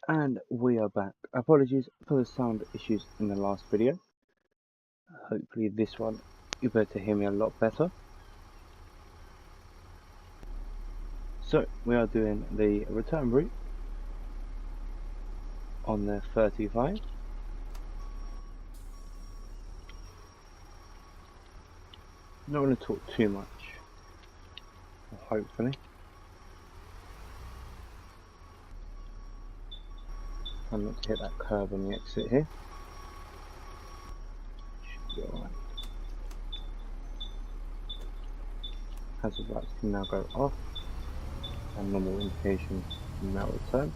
And we are back. Apologies for the sound issues in the last video. Hopefully this one you'll be able to hear me a lot better. So we are doing the return route on the 35. I'm not going to talk too much, hopefully. I'm not to hit that curve on the exit here. Should be alright. Hazard lights can now go off, and normal indications can now return.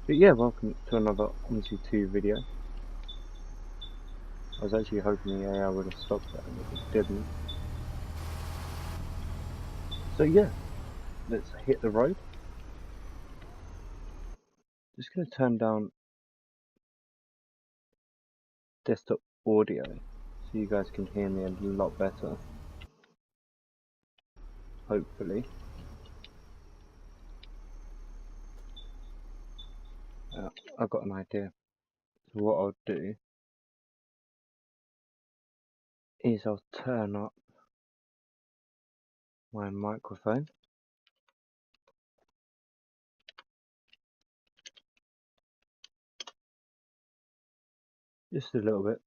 But yeah, welcome to another Omsi 2 video. I was actually hoping the AI would have stopped that, but it didn't. So yeah, let's hit the road. Just going to turn down desktop audio so you guys can hear me a lot better, hopefully. I've got an idea. So what I'll do is I'll turn up my microphone. Just a little bit.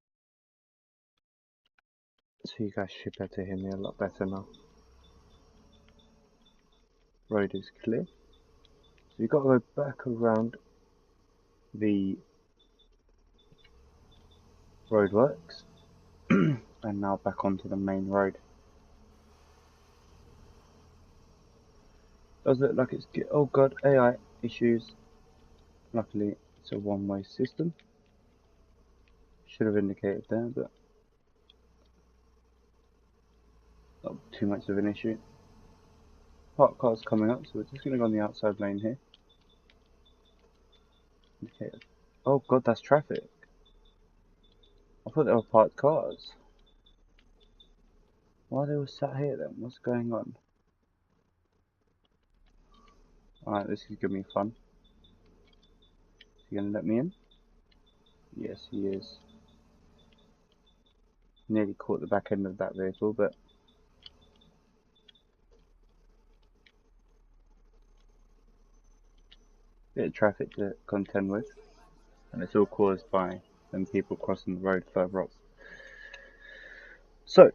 So you guys should be able to hear me a lot better now. Road is clear. So you've got to go back around the roadworks and now back onto the main road. Does look like it's good. Oh god, AI issues. Luckily it's a one-way system. Should have indicated there, but not too much of an issue. Parked cars coming up, so we're just going to go on the outside lane here. Indicated. Oh god, that's traffic. I thought they were parked cars. Why are they all sat here then? What's going on? Alright, this is going to be fun. Is he going to let me in? Yes, he is. Nearly caught the back end of that vehicle, but bit of traffic to contend with, and it's all caused by them people crossing the road further up. So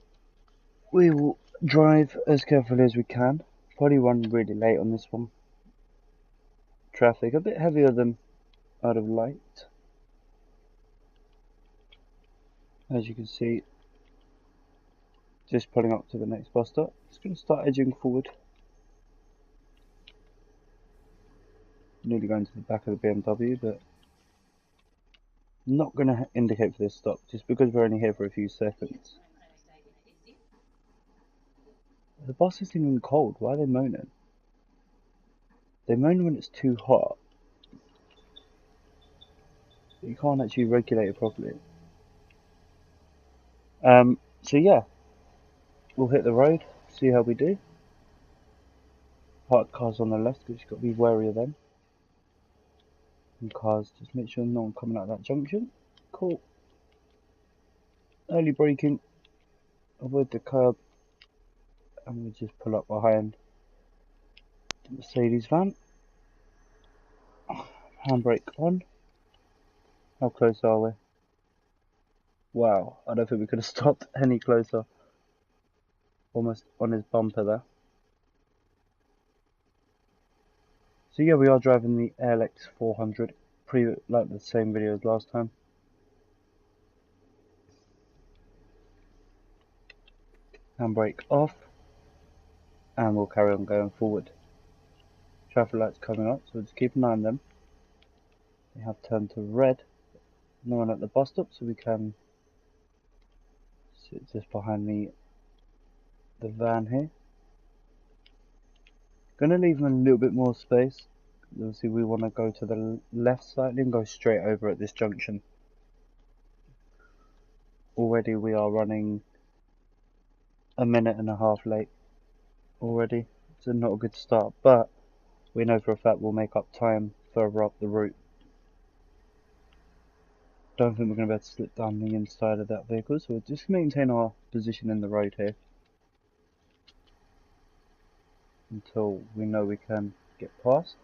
we will drive as carefully as we can. Probably run really late on this one. Traffic a bit heavier than I'd have liked. As you can see, just pulling up to the next bus stop. Just going to start edging forward. Nearly going to the back of the BMW, but not going to indicate for this stop just because we're only here for a few seconds. The bus isn't even cold. Why are they moaning? They moan when it's too hot. You can't actually regulate it properly. So yeah, we'll hit the road, see how we do. Parked cars on the left, because you've got to be wary of them. And cars, just make sure no one coming out of that junction. Cool. Early braking, avoid the curb, and we'll just pull up behind the Mercedes van. Handbrake on. How close are we? Wow, I don't think we could have stopped any closer. Almost on his bumper there. So yeah, we are driving the ALX400, like the same video as last time. Handbrake off, and we'll carry on going forward. Traffic lights coming up, so just keep an eye on them. They have turned to red. No one at the bus stop, so we can sit just behind the van here. Gonna leave them a little bit more space. Obviously we want to go to the left side and go straight over at this junction. Already we are running a minute and a half late already. So not a good start, but we know for a fact we'll make up time further up the route. Don't think we're going to be able to slip down the inside of that vehicle, so we'll just maintain our position in the road here until we know we can get past.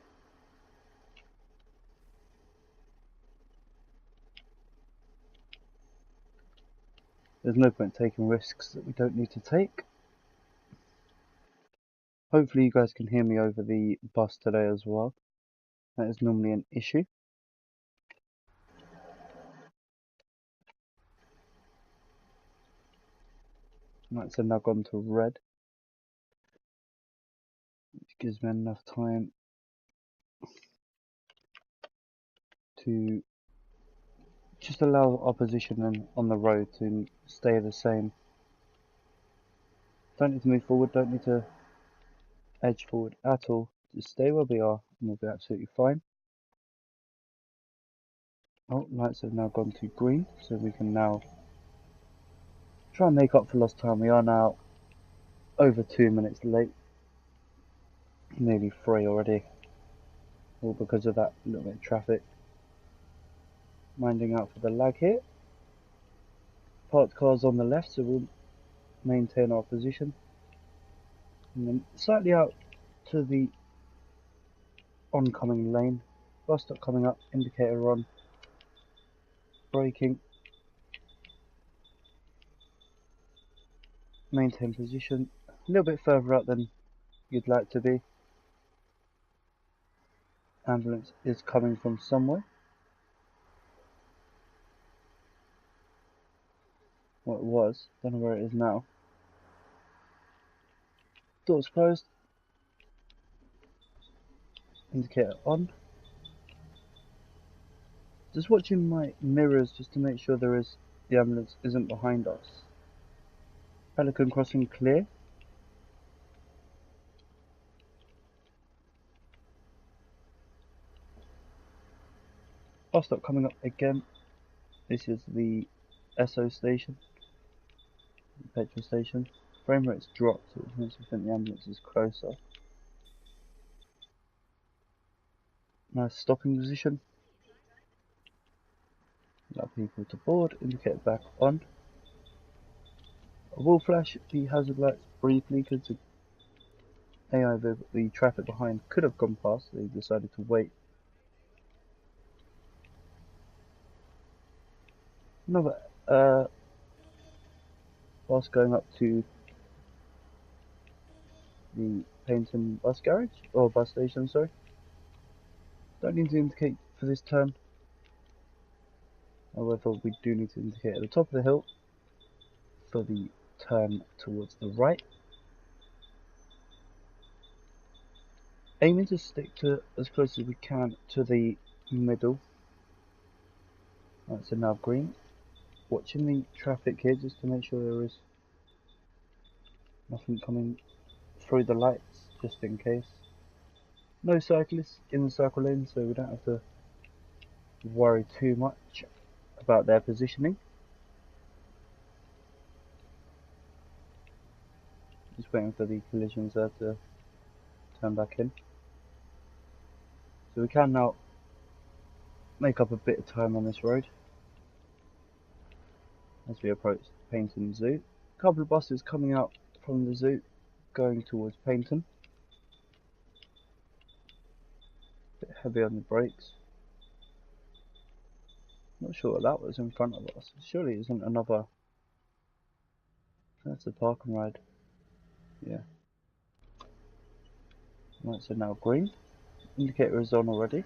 There's no point taking risks that we don't need to take. Hopefully you guys can hear me over the bus today as well. That is normally an issue. That's now gone to red, which gives me enough time to just allow our position on the road to stay the same. Don't need to move forward, don't need to edge forward at all. Just stay where we are and we'll be absolutely fine. Oh, lights have now gone to green, so we can now try and make up for lost time. We are now over 2 minutes late, nearly 3 already, all because of that little bit of traffic. Minding out for the lag here. Parked cars on the left, so we'll maintain our position. And then slightly out to the oncoming lane. Bus stop coming up, indicator on, braking. Maintain position. A little bit further out than you'd like to be. Ambulance is coming from somewhere. Well, it was. Don't know where it is now. Doors closed. Indicator on. Just watching my mirrors just to make sure the ambulance isn't behind us. Pelican crossing clear. Bus stop coming up again. This is the SO station, the petrol station. Frame rate's dropped, which makes me think the ambulance is closer. Nice stopping position. Allow people to board. Indicator back on. I will flash the hazard lights briefly because the traffic behind could have gone past. They decided to wait. Another bus going up to the Paignton bus garage, or bus station, sorry. Don't need to indicate for this turn. However, we do need to indicate at the top of the hill for the turn towards the right. Aiming to stick to as close as we can to the middle. That's now green. Watching the traffic here just to make sure there is nothing coming through the lights, just in case. No cyclists in the circle lane, so we don't have to worry too much about their positioning. Just waiting for the collisions there to turn back in. So we can now make up a bit of time on this road as we approach Paignton Zoo. A couple of buses coming out from the zoo going towards Paignton. A bit heavy on the brakes. Not sure what that was in front of us. Surely it isn't another. That's a park and ride. Yeah. Lights are now green. Indicator is on already.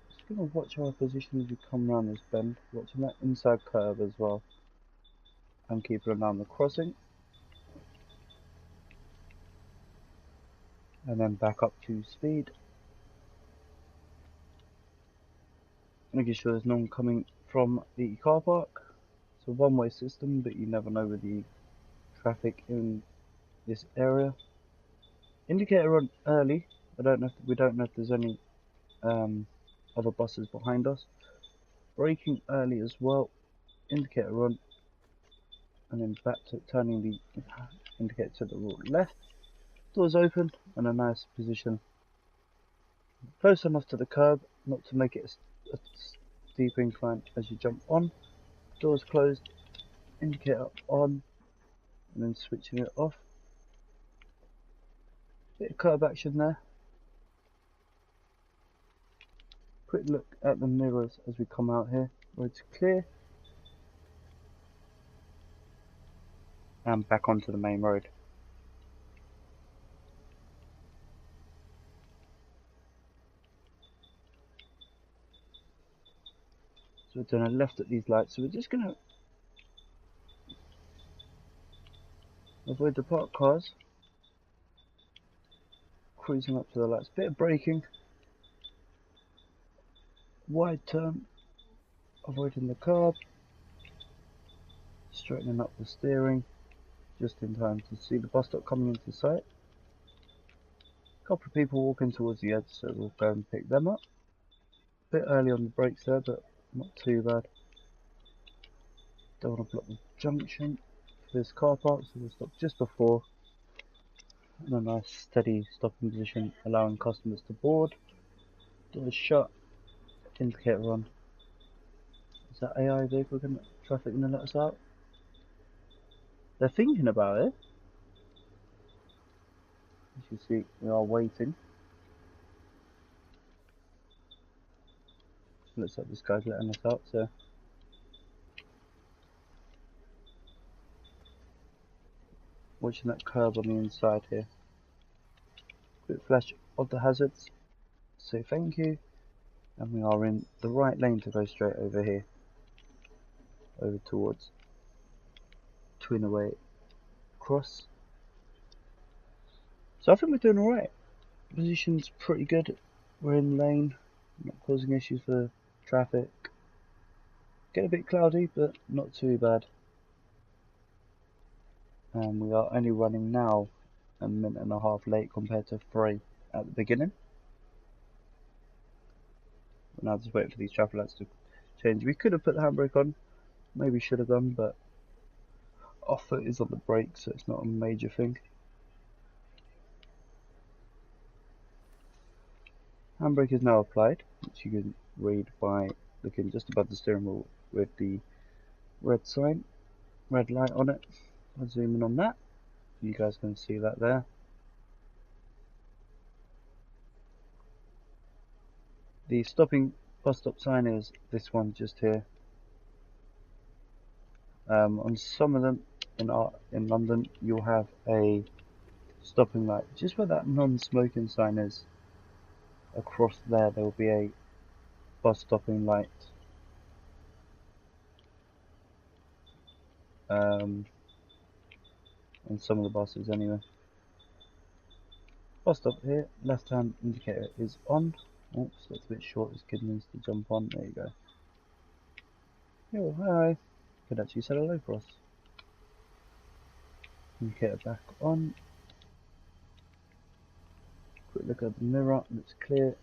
Just gonna watch our position as we come around this bend. Watching that inside curve as well. And keep an eye on the crossing. And then back up to speed. Making sure there's no one coming from the car park. It's a one-way system, but you never know with the traffic in this area. Indicator on early. We don't know if there's any other buses behind us. Braking early as well. Indicator on, and then back to turning the indicator to the left. Doors open and a nice position, close enough to the curb not to make it a steep incline as you jump on. Doors closed, indicator on, and then switching it off. Bit of curb action there. Quick look at the mirrors as we come out here. Road's clear. And back onto the main road. So we're doing a left at these lights. So we're just going to avoid the parked cars. Cruising up to the lights. Bit of braking. Wide turn. Avoiding the curb. Straightening up the steering. Just in time to see the bus stop coming into sight. A couple of people walking towards the edge, so we'll go and pick them up. Bit early on the brakes there, but not too bad. Don't want to block the junction for this car park, so we'll stop just before. In a nice steady stopping position, allowing customers to board. Doors shut. Indicator on. Is that AI vehicle traffic going to let us out? They're thinking about it. As you see, we are waiting. Looks like this guy's letting us out, so watching that curb on the inside here. Quick flash of the hazards. Say thank you. And we are in the right lane to go straight over here. Over towards Twinaway Cross. So I think we're doing alright. Position's pretty good. We're in lane. Not causing issues for traffic. Get a bit cloudy, but not too bad. And we are only running now a minute and a half late compared to 3 at the beginning. We're now just waiting for these traffic lights to change. We could have put the handbrake on, maybe should have done, but our foot is on the brake, so it's not a major thing. Handbrake is now applied, which you can read by looking just above the steering wheel with the red sign, red light on it. I'll zoom in on that. You guys can see that there. The stopping bus stop sign is this one just here. On some of them in London, you'll have a stopping light just where that non-smoking sign is. Across there will be a bus stopping light. On some of the buses anyway. Bus stop here, left hand indicator is on. Oops, that's a bit short, this kid needs to jump on, there you go. Yo, hi. Could actually say hello for us. Indicator back on. Quick look at the mirror, looks clear.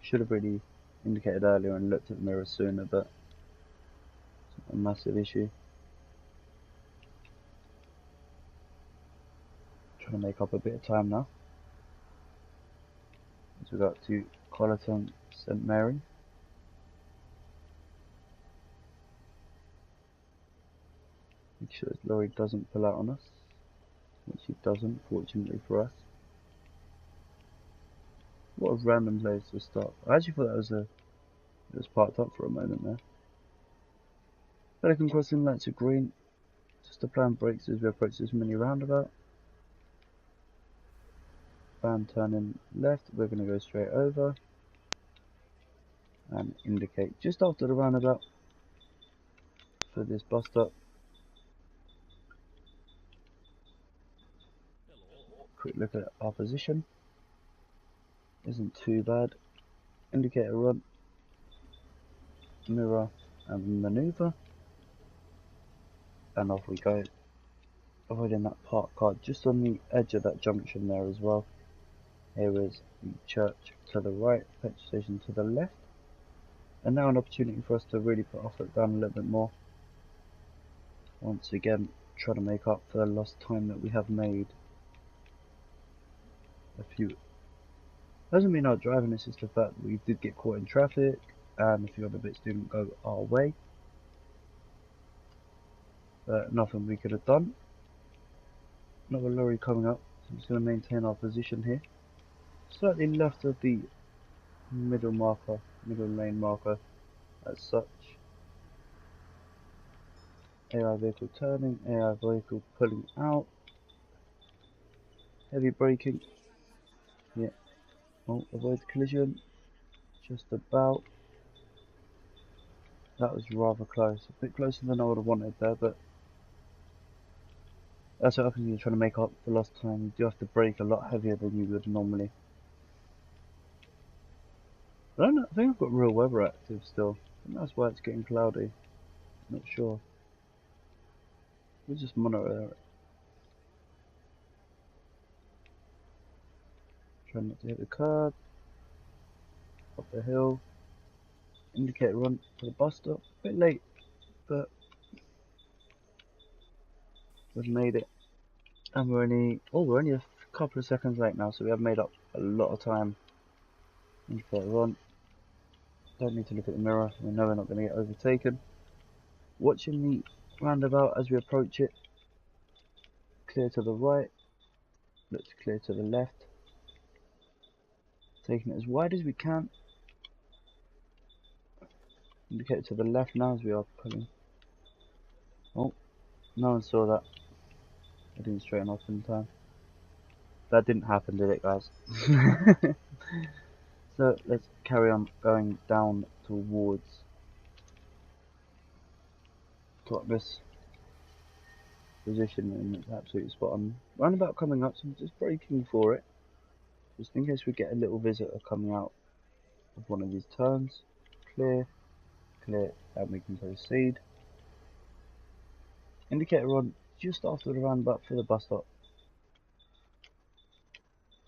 Should have really indicated earlier and looked at the mirror sooner, but it's not a massive issue. Trying to make up a bit of time now. As we got to Collerton St Mary. Make sure this lorry doesn't pull out on us, which it doesn't, fortunately for us. What a random place to stop. I actually thought it was parked up for a moment there. Pelican crossing, lights are green. Just applying brakes as we approach this mini roundabout. Van turning left, we're going to go straight over and indicate just after the roundabout for this bus stop. Quick look at our position. Isn't too bad. Indicator on, mirror and manoeuvre, and off we go. Avoiding that parked car just on the edge of that junction there as well. Here is the church to the right, petrol station to the left, and now an opportunity for us to really put our foot down a little bit more. Once again, try to make up for the lost time that we have made. Doesn't mean our driving, it's just the fact that we did get caught in traffic and a few other bits didn't go our way. But nothing we could have done. Another lorry coming up, so I'm just going to maintain our position here. Slightly left of the middle lane marker as such. AI vehicle turning, AI vehicle pulling out. Heavy braking. Yeah. Oh, avoid collision. Just about. That was rather close. A bit closer than I would have wanted there, but that's what happens when you're trying to make up for lost time. You do have to brake a lot heavier than you would normally. I don't know, I think I've got real weather active still. I think that's why it's getting cloudy. Not sure. We'll just monitor it. Try not to hit the curb. Up the hill. Indicator run for the bus stop. A bit late, but we've made it. And we're only a couple of seconds late now, so we have made up a lot of time. Indicator on. Don't need to look at the mirror, we know we're not going to get overtaken. Watching the roundabout as we approach it. Clear to the right. Looks clear to the left. Taking it as wide as we can. Indicator to the left now as we are pulling. Oh, no one saw that. I didn't straighten off in time. That didn't happen, did it, guys? So let's carry on going down towards Totnes position, and it's absolutely spot on. Roundabout coming up, so I'm just braking for it, just in case we get a little visitor coming out of one of these turns. Clear, clear, and we can proceed. Indicator on just after the roundabout for the bus stop.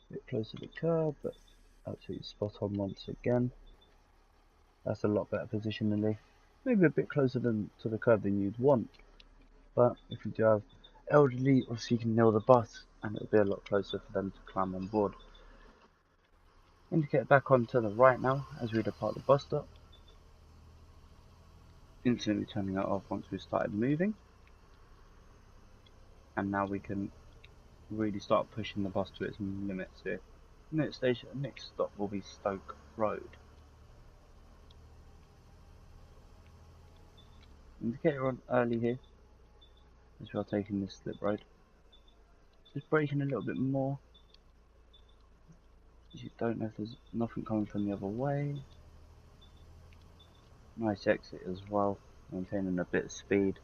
A bit close to the curb, but absolutely spot on once again. That's a lot better positionally. Maybe a bit closer to the curb than you'd want, but if you do have elderly, obviously you can nail the bus and it'll be a lot closer for them to climb on board. Indicator back on to the right now as we depart the bus stop. Instantly turning it off once we started moving. And now we can really start pushing the bus to its limits here. Next stop will be Stoke Road. Indicator on early here as we are taking this slip road. Just braking a little bit more, as you don't know if there's nothing coming from the other way. Nice exit as well, maintaining a bit of speed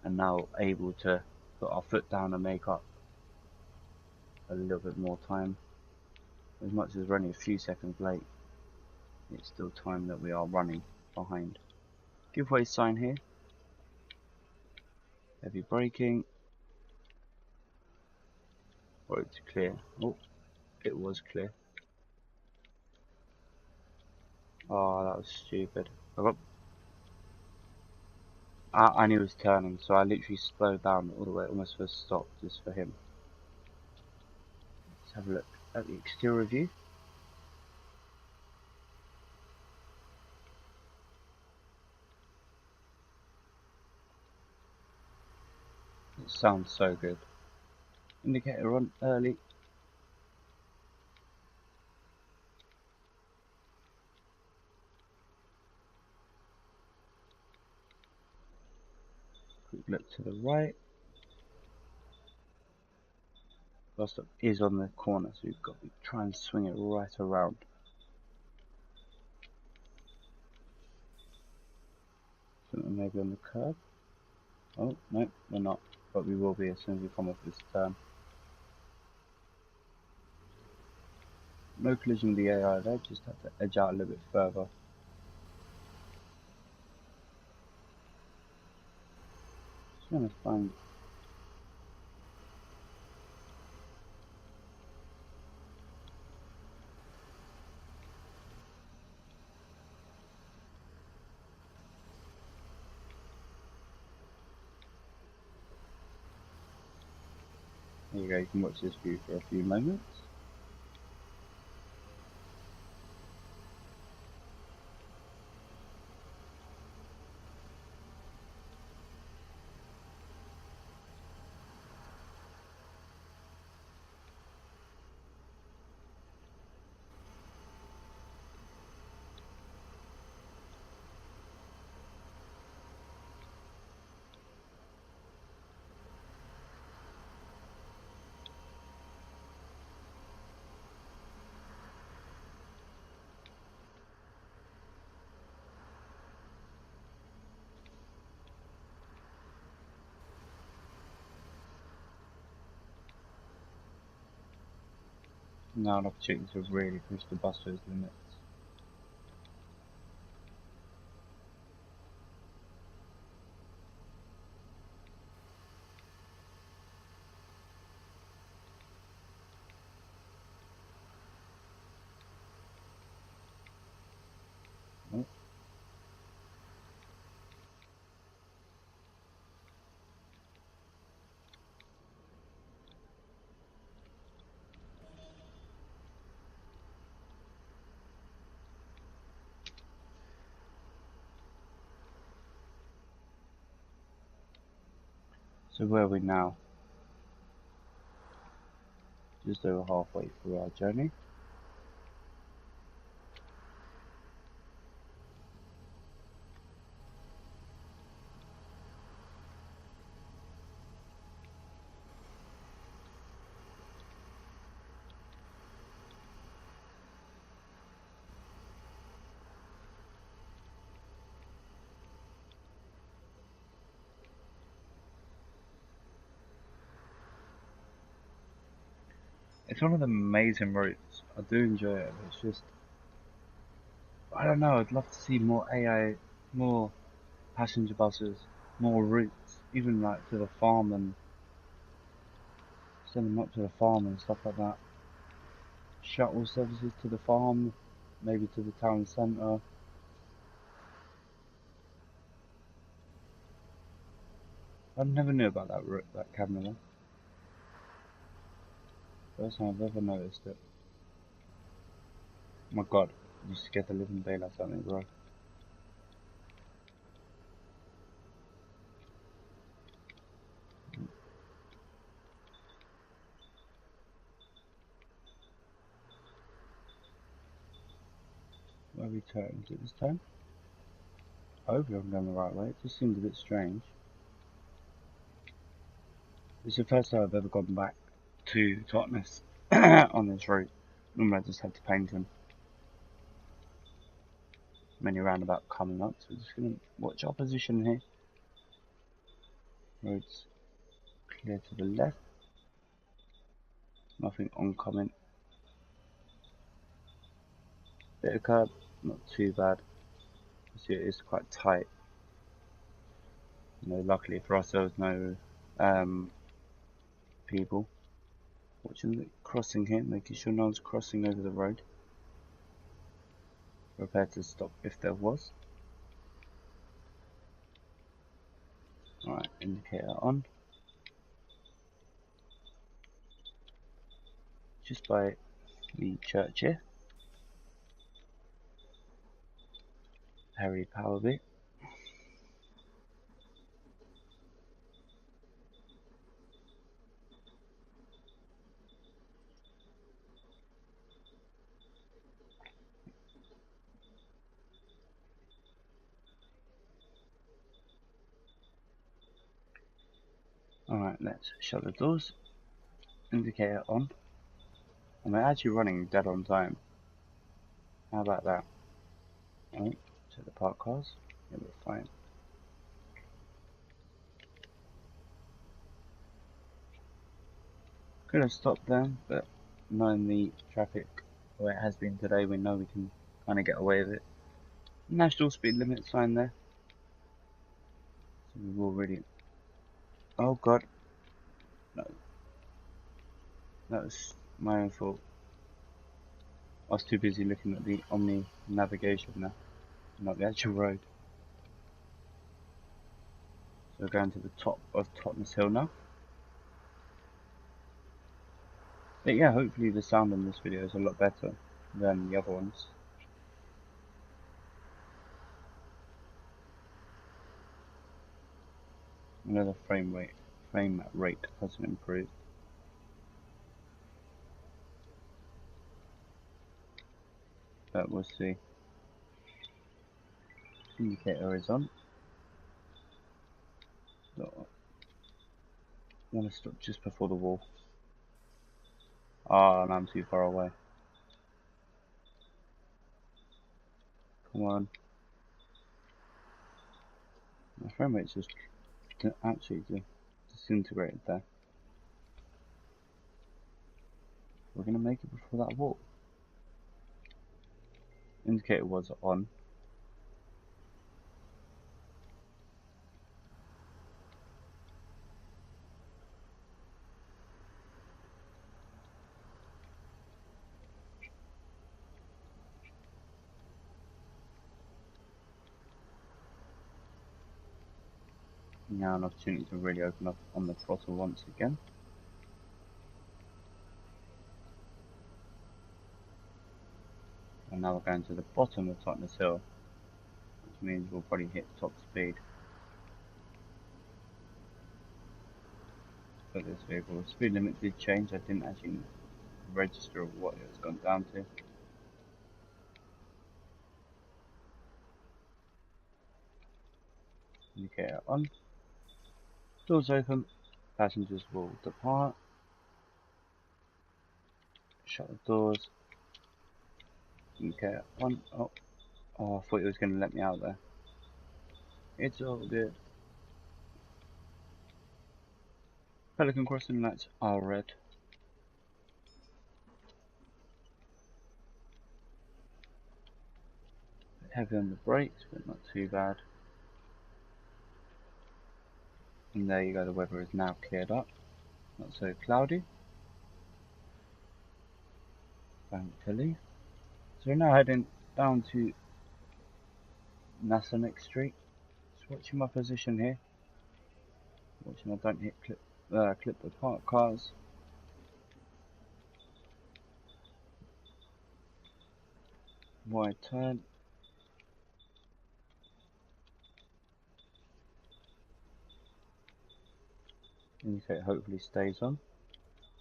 and now able to put our foot down and make up a little bit more time. As much as we're only a few seconds late, it's still time that we are running behind. Giveaway sign here. Heavy braking. Road's clear. Oh, it was clear. Oh, that was stupid. I knew he was turning, so I literally slowed down all the way almost for a stop just for him. Let's have a look at the exterior view. It sounds so good. Indicator on early. Quick look to the right. Bus stop is on the corner, so we've got to try and swing it right around. Something maybe on the curb. Oh, no, we're not, but we will be as soon as we come off this turn. No collision with the AI there, just have to edge out a little bit further. Just trying to find. There you go, you can watch this view for a few moments. Now an opportunity to really push the bus to its limits. Oh. So where are we now? Just over halfway through our journey. It's one of the amazing routes. I do enjoy it. It's just, I don't know, I'd love to see more AI, more passenger buses, more routes, even like to the farm, and send them up to the farm and stuff like that. Shuttle services to the farm, maybe to the town centre. I never knew about that route, that camera one. First time I've ever noticed it. Oh my god, you scared the living daylights out of me, bro. Where are we turning? Is it this time? Hopefully I'm going the right way. It just seems a bit strange. It's the first time I've ever gone back to Totnes on this route. Normally I just have to paint them. Many roundabout coming up, so we're just going to watch our position here. Road's clear to the left. Nothing oncoming. Bit of curb, not too bad. You see, it is quite tight. You know, luckily for us, there was no people watching the crossing here, making sure no one's crossing over the road. Prepared to stop if there was. Alright, indicator on. Just by the church here. Harry Power bit. Alright, let's shut the doors. Indicator on. And we're actually running dead on time. How about that? Alright, check the park cars. Yeah, we're fine. Could have stopped them, but knowing the traffic where it has been today, we know we can kind of get away with it. National speed limit sign there. So we will really. Oh god. No. That was my own fault. I was too busy looking at the Omni navigation now, not the actual road. So we're going to the top of Totnes Hill now. But yeah, hopefully the sound on this video is a lot better than the other ones. I know the frame rate hasn't improved. But we'll see. Indicator is on. So I want to stop just before the wall. Ah, and I'm too far away. Come on. My frame rate's just absolutely disintegrated there. We're going to make it before that wall. Indicator was on. Now an opportunity to really open up on the throttle once again. And now we're going to the bottom of Totnes Hill, which means we'll probably hit top speed for this vehicle. The speed limit did change, I didn't actually register what it's gone down to. Indicator on. Doors open. Passengers will depart. Shut the doors. Indicator on. Oh, I thought it was going to let me out there. It's all good. Pelican crossing lights are red. Heavy on the brakes, but not too bad. And there you go, the weather is now cleared up. Not so cloudy. Thankfully. So we're now heading down to Nasonic Street. Just watching my position here. Watching I don't hit clip the parked cars. Wide turn. Indicator hopefully stays on.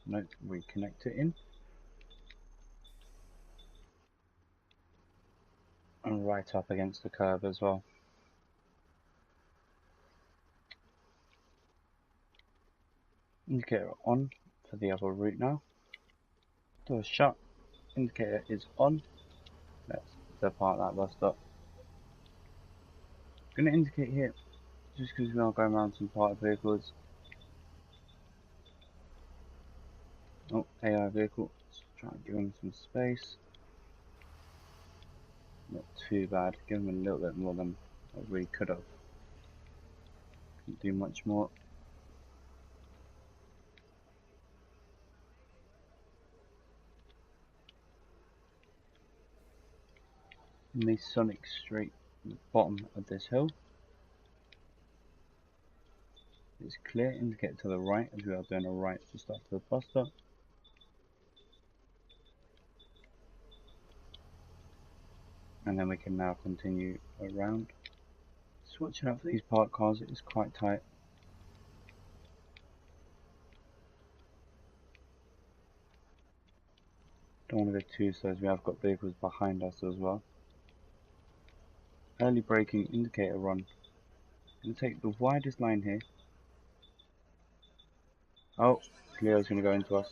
Note, reconnect it in. And right up against the curb as well. Indicator on for the other route now. Door shut. Indicator is on. Let's depart that bus stop. Going to indicate here, just because we are going around some parked vehicles. Oh, AI vehicle. Let's try and give him some space. Not too bad. Give him a little bit more than I really could have. Couldn't do much more. Masonic Street, the bottom of this hill. It's clear. Indicate to the right as we are doing a right just after the bus stop. And then we can now continue around. Switching out for these parked cars, it is quite tight. Don't want to go too slow as we have got vehicles behind us as well. Early braking, indicator on. I'm going to take the widest line here. Oh, Cleo's going to go into us.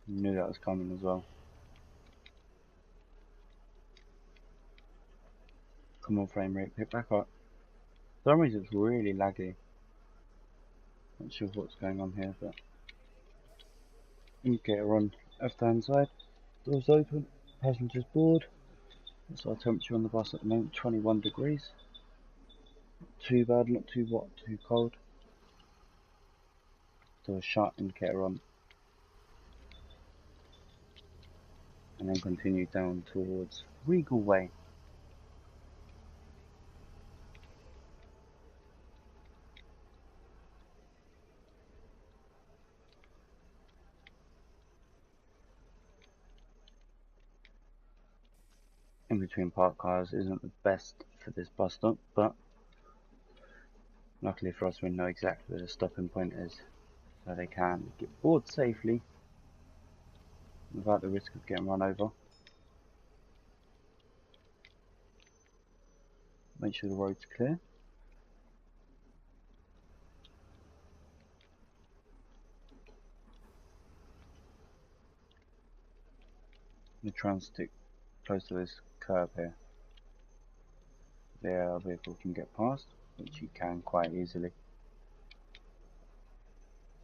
Knew that was coming as well. Come on, frame rate, pick back up. For some reason it's really laggy. Not sure what's going on here, but indicator on left hand side. Doors open, passengers board. That's our temperature on the bus at the moment, 21 degrees. Not too bad, not too hot, too cold. Doors shut, indicator on. And then continue down towards Regal Way. in between parked cars isn't the best for this bus stop, but luckily for us we know exactly where the stopping point is, so they can get board safely without the risk of getting run over. Make sure the road's clear. We try and stick close to this curb here. There our vehicle can get past, which you can quite easily.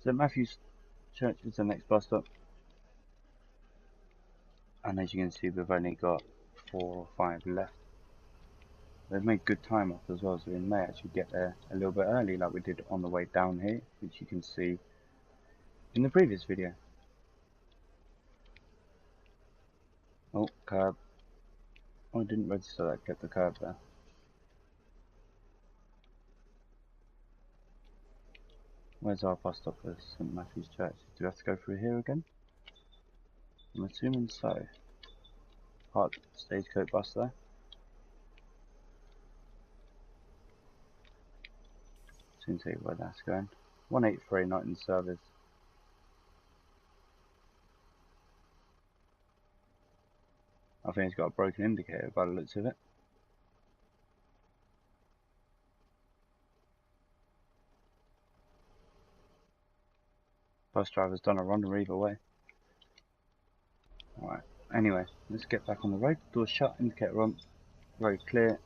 St Matthew's Church is the next bus stop, and as you can see we've only got 4 or 5 left. They've made good time off as well, so we may actually get there a little bit early like we did on the way down here, which you can see in the previous video. Oh, curb. Oh, I didn't register that, kept the curb there. Where's our bus stop for St Matthew's Church? Do we have to go through here again? I'm assuming so. Parked stagecoach bus there. Soon tell you where that's going. 183, not in service. I think it's got a broken indicator by the looks of it. Bus driver's done a runner either way. Alright, anyway, let's get back on the road. Doors shut, indicator on, road clear.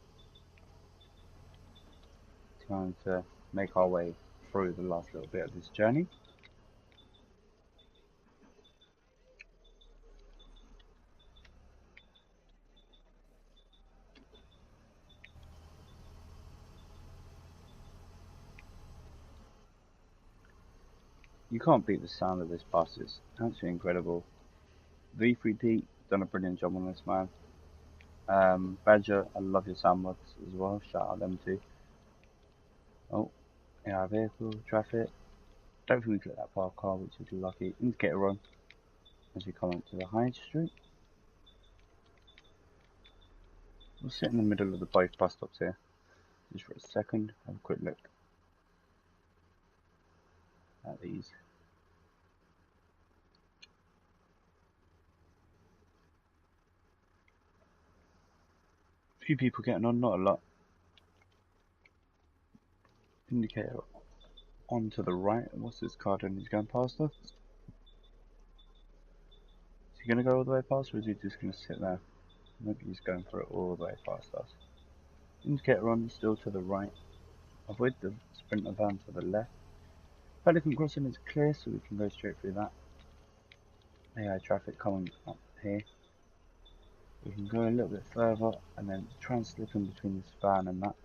Time to make our way through the last little bit of this journey. You can't beat the sound of this bus, it's absolutely incredible. V3D done a brilliant job on this, man. Badger, I love your sound mods as well, shout out them too. Oh, yeah, our vehicle, traffic. Don't think we click that park car, which is lucky. Indicator on as we come onto the High Street. We'll sit in the middle of the both bus stops here, just for a second, have a quick look at these. Few people getting on, not a lot. Indicator on to the right. What's this car doing? He's going past us. Is he going to go all the way past, or is he just going to sit there? Maybe he's going for it all the way past us. Indicator on, still to the right. Avoid the sprinter van to the left. Pelican crossing is clear, so we can go straight through that. AI traffic coming up here. We can go a little bit further and then try and slip in between this van and that.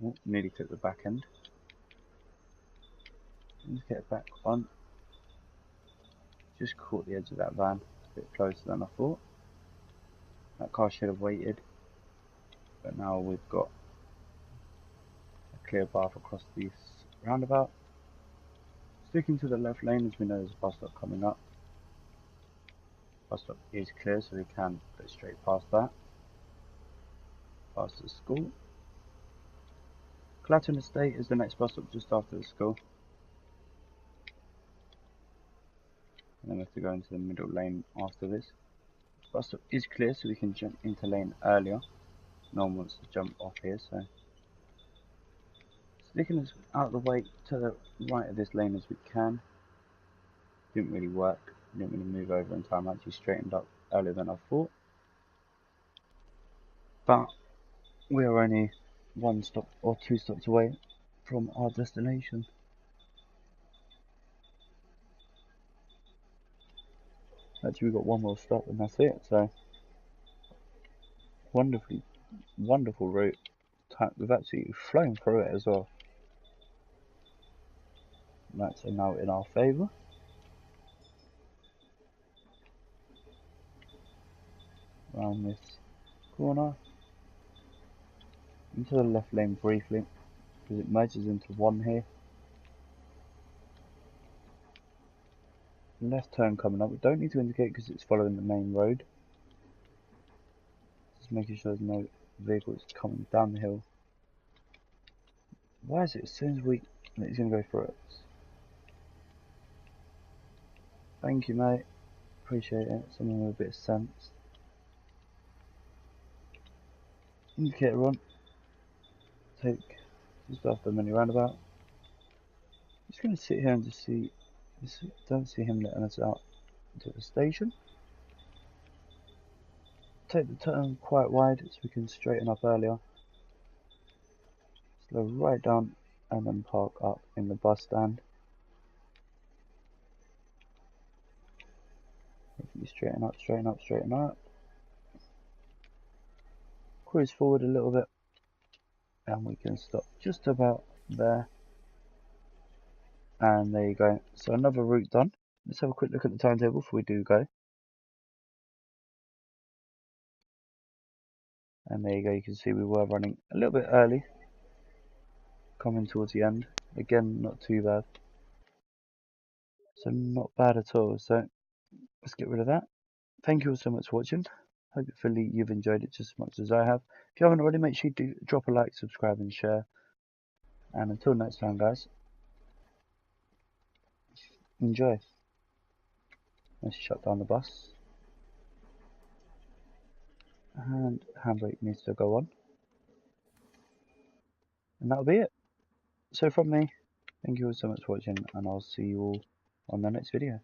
Oh, nearly took the back end. Let's get back on. Just caught the edge of that van, a bit closer than I thought. That car should have waited, but now we've got a clear path across this roundabout. Sticking to the left lane as we know there's a bus stop coming up. Bus stop is clear, so we can go straight past that. Past the school. Clatton Estate is the next bus stop just after the school. And then we have to go into the middle lane after this. Bus stop is clear, so we can jump into lane earlier. No one wants to jump off here, so sticking us out of the way to the right of this lane as we can. Didn't really work. Didn't really move over in time. Actually straightened up earlier than I thought. But we are only 1 stop or 2 stops away from our destination. Actually, we've got 1 more stop and that's it. So wonderful route. We've actually flown through it as well. That's now in our favour. Around this corner. Into the left lane briefly, because it merges into one here. Left turn coming up. We don't need to indicate because it's following the main road. making sure there's no vehicles coming down the hill. Why is it as soon as he's going to go for it? Thank you, mate. Appreciate it. Someone with a bit of sense. Indicator on. Take just off the mini roundabout. Just going to sit here and just see. Don't see him letting us out to the station. Take the turn quite wide so we can straighten up earlier. Slow right down and then park up in the bus stand. If you straighten up, straighten up, straighten up. Cruise forward a little bit and we can stop just about there. And there you go. So another route done. Let's have a quick look at the timetable before we do go. And there you go, you can see we were running a little bit early, coming towards the end. Again, not too bad. So not bad at all. So let's get rid of that. Thank you all so much for watching. Hopefully you've enjoyed it just as much as I have. If you haven't already, make sure you do drop a like, subscribe and share. And until next time guys, enjoy. Let's shut down the bus. And handbrake needs to go on. And that'll be it. So from me, thank you all so much for watching and I'll see you all on the next video.